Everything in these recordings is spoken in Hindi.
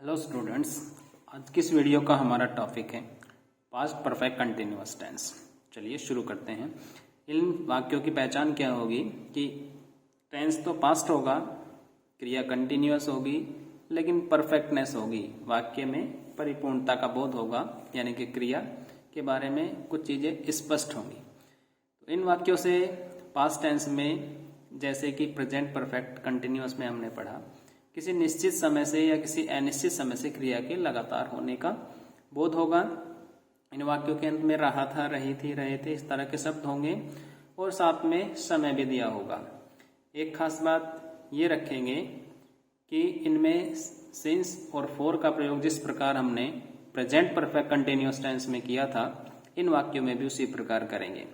हेलो स्टूडेंट्स, आज की इस वीडियो का हमारा टॉपिक है पास्ट परफेक्ट कंटिन्यूअस टेंस। चलिए शुरू करते हैं। इन वाक्यों की पहचान क्या होगी कि टेंस तो पास्ट होगा, क्रिया कंटिन्यूअस होगी, लेकिन परफेक्टनेस होगी, वाक्य में परिपूर्णता का बोध होगा, यानी कि क्रिया के बारे में कुछ चीज़ें स्पष्ट होंगी। तो इन वाक्यों से पास्ट टेंस में, जैसे कि प्रेजेंट परफेक्ट कंटिन्यूअस में हमने पढ़ा, किसी निश्चित समय से या किसी अनिश्चित समय से क्रिया के लगातार होने का बोध होगा। इन वाक्यों के अंत में रहा था, रही थी, रहे थे, इस तरह के शब्द होंगे और साथ में समय भी दिया होगा। एक खास बात ये रखेंगे कि इनमें सिंस और फॉर का प्रयोग जिस प्रकार हमने प्रेजेंट परफेक्ट कंटिन्यूअस टेंस में किया था, इन वाक्यों में भी उसी प्रकार करेंगे।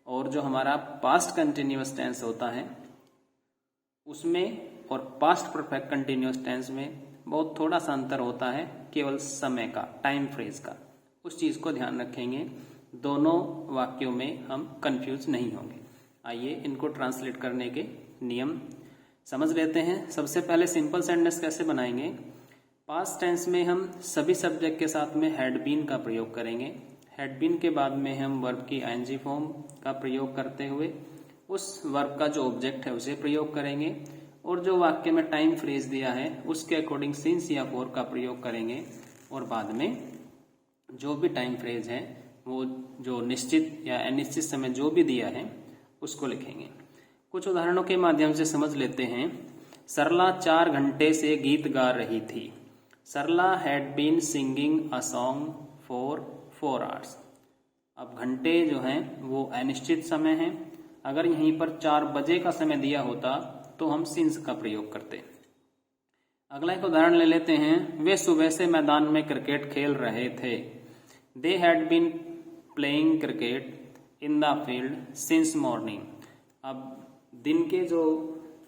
और जो हमारा पास्ट कंटिन्यूअस टेंस होता है उसमें और पास्ट परफेक्ट कंटिन्यूअस टेंस में बहुत थोड़ा सा अंतर होता है, केवल समय का, टाइम फ्रेज का। उस चीज को ध्यान रखेंगे, दोनों वाक्यों में हम कंफ्यूज नहीं होंगे। आइए इनको ट्रांसलेट करने के नियम समझ लेते हैं। सबसे पहले सिंपल सेंटेंस कैसे बनाएंगे। पास्ट टेंस में हम सभी सब्जेक्ट के साथ में हैड बीन का प्रयोग करेंगे। हैड बीन के बाद में हम वर्ब की आईएनजी फॉर्म का प्रयोग करते हुए उस वर्ब का जो ऑब्जेक्ट है उसे प्रयोग करेंगे, और जो वाक्य में टाइम फ्रेज दिया है उसके अकॉर्डिंग सिंस या फॉर का प्रयोग करेंगे, और बाद में जो भी टाइम फ्रेज है वो जो निश्चित या अनिश्चित समय जो भी दिया है उसको लिखेंगे। कुछ उदाहरणों के माध्यम से समझ लेते हैं। सरला 4 घंटे से गीत गा रही थी। Sarla had been singing a song for 4 hours। अब घंटे जो हैं वो अनिश्चित समय है। अगर यहीं पर 4 बजे का समय दिया होता तो हम सिंस का प्रयोग करते। अगला एक उदाहरण ले लेते हैं। वे सुबह से मैदान में क्रिकेट खेल रहे थे। They had been playing cricket in the field since morning. अब दिन के जो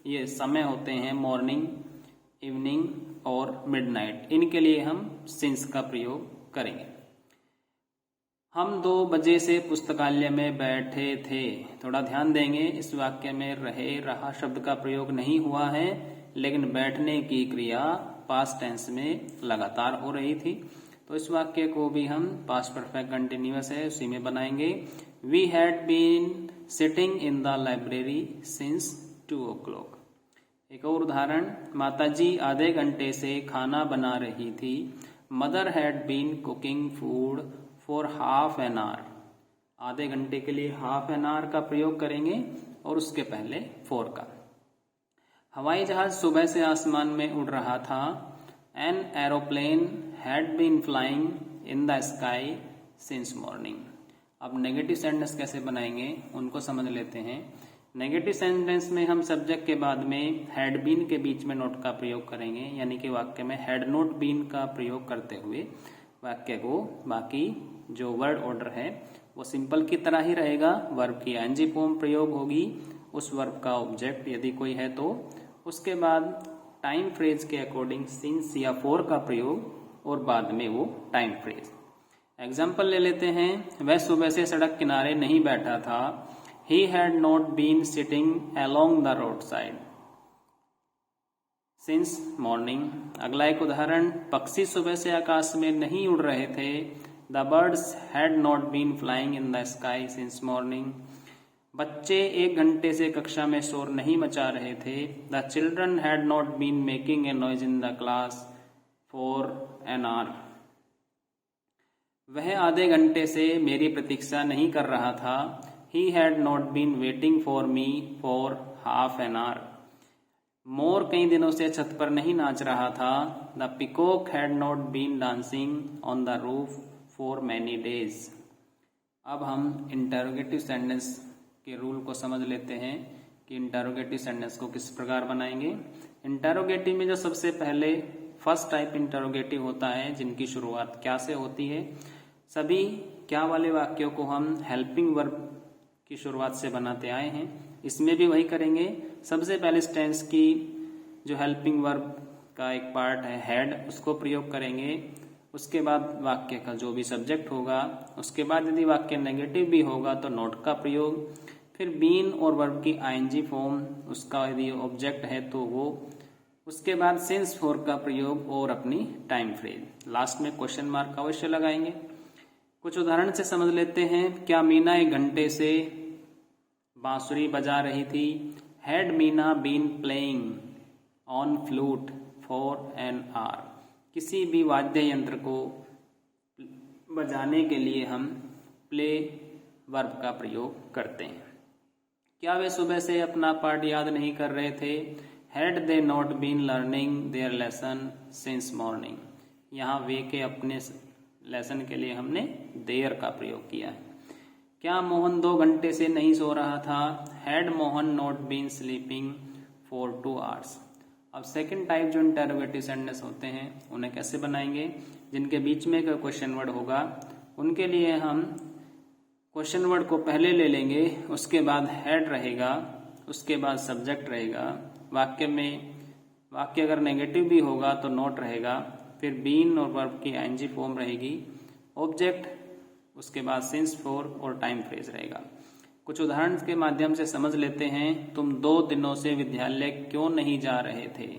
ये समय होते हैं, मॉर्निंग, इवनिंग और मिडनाइट, इनके लिए हम सिंस का प्रयोग करेंगे। हम 2 बजे से पुस्तकालय में बैठे थे। थोड़ा ध्यान देंगे, इस वाक्य में रहे, रहा शब्द का प्रयोग नहीं हुआ है, लेकिन बैठने की क्रिया पास्ट टेंस में लगातार हो रही थी। तो इस वाक्य को भी हम पास्ट परफेक्ट कंटिन्यूअस है उसी में बनाएंगे। We had been sitting in the library since 2 o'clock। एक और उदाहरण, माताजी आधे घंटे से खाना बना रही थी। Mother had been cooking food for half an hour. आधे घंटे के लिए हाफ एन आवर का प्रयोग करेंगे और उसके पहले फॉर का। हवाई जहाज सुबह से आसमान में उड़ रहा था। An aeroplane had been flying in the sky since morning. अब नेगेटिव सेंटेंस कैसे बनाएंगे उनको समझ लेते हैं। नेगेटिव सेंटेंस में हम सब्जेक्ट के बाद में हैड बीन के बीच में नोट का प्रयोग करेंगे, यानी कि वाक्य में हैड नोट बीन का प्रयोग करते हुए वाक्य को बाकी जो वर्ड ऑर्डर है वो सिंपल की तरह ही रहेगा। वर्ब की आईएनजी फॉर्म प्रयोग होगी, उस वर्ब का ऑब्जेक्ट यदि कोई है तो, उसके बाद टाइम फ्रेज के अकॉर्डिंग सिंस या फॉर का प्रयोग, और बाद में वो टाइम फ्रेज। एग्जाम्पल ले लेते हैं। वह सुबह से सड़क किनारे नहीं बैठा था। He had not been sitting along the road side since morning. अगला एक उदाहरण, पक्षी सुबह से आकाश में नहीं उड़ रहे थे। The birds had not been flying in the sky since morning. बच्चे 1 घंटे से कक्षा में शोर नहीं मचा रहे थे। The children had not been making a noise in the class for an hour. वह आधे घंटे से मेरी प्रतीक्षा नहीं कर रहा था। He had not been waiting for me for half an hour. मोर कई दिनों से छत पर नहीं नाच रहा था। The peacock had not been dancing on the roof for many days. अब हम इंटरोगेटिव सेंटेंस के रूल को समझ लेते हैं कि इंटरोगेटिव सेंटेंस को किस प्रकार बनाएंगे। इंटरोगेटिव में जो सबसे पहले फर्स्ट टाइप इंटरोगेटिव होता है, जिनकी शुरुआत क्या से होती है। सभी क्या वाले वाक्यों को हम हेल्पिंग वर्ब की शुरुआत से बनाते आए हैं, इसमें भी वही करेंगे। सबसे पहले टेंस की जो हेल्पिंग वर्ब का एक पार्ट है हैड, उसको प्रयोग करेंगे। उसके बाद वाक्य का जो भी सब्जेक्ट होगा, उसके बाद यदि वाक्य नेगेटिव भी होगा तो नोट का प्रयोग, फिर बीन और वर्ब की आईएनजी फॉर्म, उसका यदि ऑब्जेक्ट है तो वो उसके बाद सिंस फॉर का प्रयोग और अपनी टाइम फ्रेज। लास्ट में क्वेश्चन मार्क अवश्य लगाएंगे। कुछ उदाहरण से समझ लेते हैं। क्या मीना 1 घंटे से बांसुरी बजा रही थी? Had Meena been playing on flute for an hour. किसी भी वाद्य यंत्र को बजाने के लिए हम प्ले वर्ब का प्रयोग करते हैं। क्या वे सुबह से अपना पाठ याद नहीं कर रहे थे? Had they not been learning their lesson since morning. यहाँ वे के अपने लेसन के लिए हमने देयर का प्रयोग किया है। क्या मोहन 2 घंटे से नहीं सो रहा था? Had Mohan not been sleeping for 2 hours। अब सेकंड टाइप जो इंटरोगेटिव सेंटेंस होते हैं उन्हें कैसे बनाएंगे? जिनके बीच में का क्वेश्चन वर्ड होगा उनके लिए हम क्वेश्चन वर्ड को पहले ले लेंगे, उसके बाद हैड रहेगा, उसके बाद सब्जेक्ट रहेगा। वाक्य अगर नेगेटिव भी होगा तो नॉट रहेगा, फिर बीन और वर्ब की आईएनजी फॉर्म रहेगी, ऑब्जेक्ट, उसके बाद सिंस फॉर और टाइम फ्रेज रहेगा। कुछ उदाहरण के माध्यम से समझ लेते हैं। तुम 2 दिनों से विद्यालय क्यों नहीं जा रहे थे?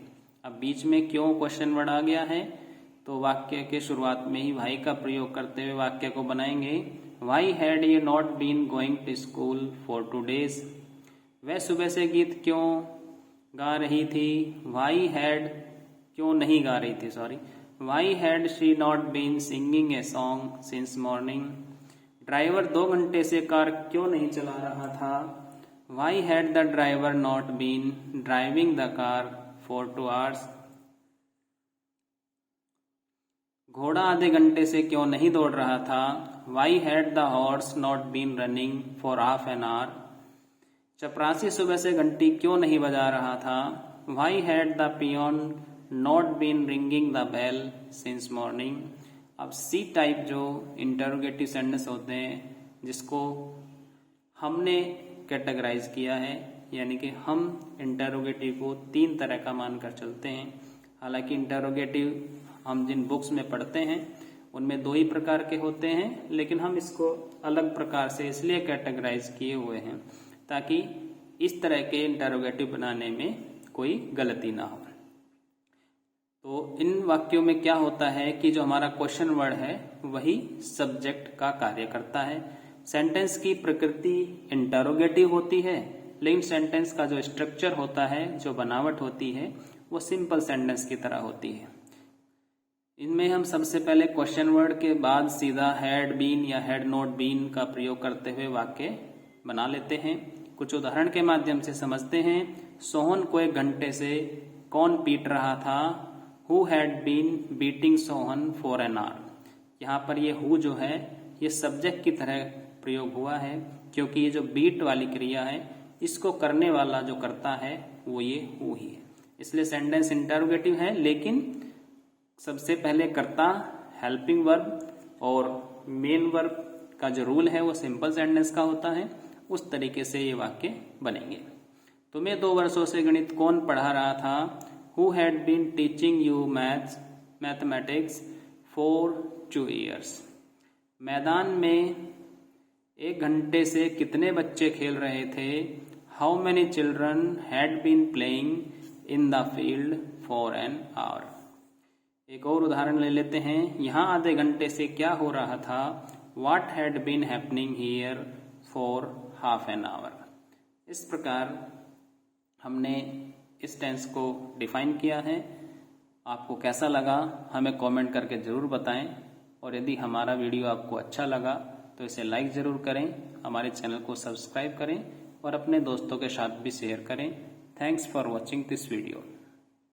अब बीच में क्यों क्वेश्चन वर्ड आ गया है तो वाक्य के शुरुआत में ही वाई का प्रयोग करते हुए वाक्य को बनाएंगे। Why had you not been going to school for 2 days। वह सुबह से गीत क्यों गा रही थी? वाई हैड क्यों नहीं गा रही थी, sorry, why had she not been singing a song since morning. Driver 2 घंटे से कार क्यों नहीं चला रहा था? Why had the driver not been driving the car for 2 hours। घोड़ा आधे घंटे से क्यों नहीं दौड़ रहा था? Why had the horse not been running for half an hour. चपरासी सुबह से घंटी क्यों नहीं बजा रहा था? Why had the peon not been ringing the bell since morning. अब सी टाइप जो इंटरोगेटिव सेंटेंस होते हैं जिसको हमने कैटेगराइज किया है, यानी कि हम इंटरोगेटिव को 3 तरह का मानकर चलते हैं। हालांकि इंटरोगेटिव हम जिन बुक्स में पढ़ते हैं उनमें 2 ही प्रकार के होते हैं, लेकिन हम इसको अलग प्रकार से इसलिए कैटेगराइज किए हुए हैं ताकि इस तरह के इंटरोगेटिव बनाने में कोई गलती ना हो। तो इन वाक्यों में क्या होता है कि जो हमारा क्वेश्चन वर्ड है वही सब्जेक्ट का कार्य करता है। सेंटेंस की प्रकृति इंटरोगेटिव होती है, लेकिन सेंटेंस का जो स्ट्रक्चर होता है, जो बनावट होती है, वो सिंपल सेंटेंस की तरह होती है। इनमें हम सबसे पहले क्वेश्चन वर्ड के बाद सीधा हैड बीन या हैड नॉट बीन का प्रयोग करते हुए वाक्य बना लेते हैं। कुछ उदाहरण के माध्यम से समझते हैं। सोहन को 1 घंटे से कौन पीट रहा था? Who had been beating Sohan for an hour. यहाँ पर ये हु जो है ये सब्जेक्ट की तरह प्रयोग हुआ है, क्योंकि ये जो बीट वाली क्रिया है इसको करने वाला जो करता है वो ये हु ही है। इसलिए सेंटेंस इंटरोगेटिव है, लेकिन सबसे पहले कर्ता, हेल्पिंग वर्ब और मेन वर्ब का जो रूल है वो सिंपल सेंटेंस का होता है। उस तरीके से ये वाक्य बनेंगे। तुम्हें 2 वर्षों से गणित कौन पढ़ा रहा था? Who had been teaching you mathematics for 2 years। मैदान में 1 घंटे से कितने बच्चे खेल रहे थे? How many children had been playing in the field for an hour. एक और उदाहरण ले लेते हैं। यहाँ आधे घंटे से क्या हो रहा था? What had been happening here for half an hour। इस प्रकार हमने इस टेंस को डिफाइन किया है। आपको कैसा लगा हमें कमेंट करके जरूर बताएं, और यदि हमारा वीडियो आपको अच्छा लगा तो इसे लाइक जरूर करें, हमारे चैनल को सब्सक्राइब करें और अपने दोस्तों के साथ भी शेयर करें। Thanks for watching this video.